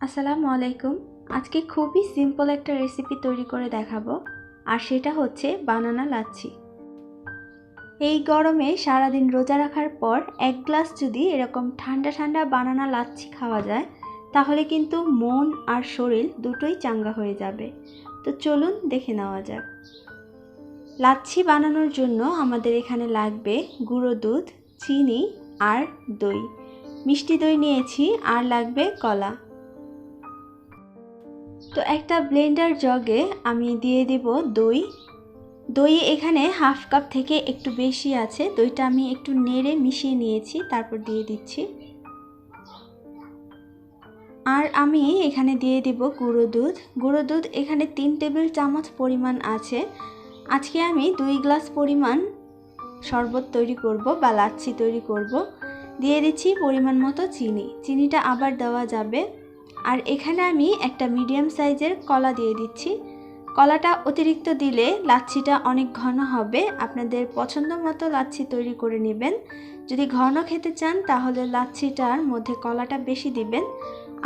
আসসালামু আলাইকুম। আজকে খুবই সিম্পল একটা রেসিপি তৈরি করে দেখাবো, আর সেটা হচ্ছে বানানা লাচ্ছি। এই গরমে সারাদিন রোজা রাখার পর এক গ্লাস যদি এরকম ঠান্ডা ঠান্ডা বানানা লাচ্ছি খাওয়া যায়, তাহলে কিন্তু মন আর শরীর দুটোই চাঙ্গা হয়ে যাবে। তো চলুন দেখে নেওয়া যাক। লাচ্ছি বানানোর জন্য আমাদের এখানে লাগবে গুঁড়ো দুধ, চিনি আর দই। মিষ্টি দই নিয়েছি, আর লাগবে কলা। তো একটা ব্লেন্ডার জগে আমি দিয়ে দিব দই। দই এখানে হাফ কাপ থেকে একটু বেশি আছে। দইটা আমি একটু নেড়ে মিশিয়ে নিয়েছি, তারপর দিয়ে দিচ্ছি। আর আমি এখানে দিয়ে দিব গুঁড়ো দুধ। গুঁড়ো দুধ এখানে 3 টেবিল চামচ পরিমাণ আছে। আজকে আমি 2 গ্লাস পরিমাণ শরবত তৈরি করব বা লাচ্ছি তৈরি করব। দিয়ে দিচ্ছি পরিমাণ মতো চিনি। চিনিটা আবার দেওয়া যাবে। আর এখানে আমি একটা মিডিয়াম সাইজের কলা দিয়ে দিচ্ছি। কলাটা অতিরিক্ত দিলে লাচ্ছিটা অনেক ঘন হবে। আপনাদের পছন্দ মতো লাচ্ছি তৈরি করে নেবেন। যদি ঘন খেতে চান তাহলে লাচ্ছিটার মধ্যে কলাটা বেশি দিবেন,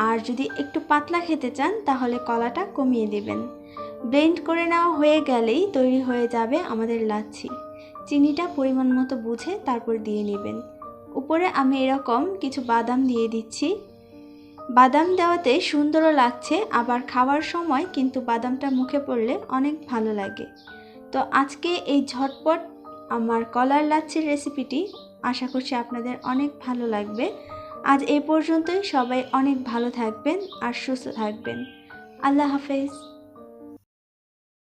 আর যদি একটু পাতলা খেতে চান তাহলে কলাটা কমিয়ে দিবেন। ব্লেন্ড করে নেওয়া হয়ে গেলেই তৈরি হয়ে যাবে আমাদের লাচ্ছি। চিনিটা পরিমাণ মতো বুঝে তারপর দিয়ে নেবেন। উপরে আমি এরকম কিছু বাদাম দিয়ে দিচ্ছি। বাদাম দেওয়াতে সুন্দরও লাগছে, আবার খাওয়ার সময় কিন্তু বাদামটা মুখে পড়লে অনেক ভালো লাগে। তো আজকে এই ঝটপট আমার কলার লাচ্ছির রেসিপিটি আশা করছি আপনাদের অনেক ভালো লাগবে। আজ এই পর্যন্তই। সবাই অনেক ভালো থাকবেন আর সুস্থ থাকবেন। আল্লাহ হাফেজ।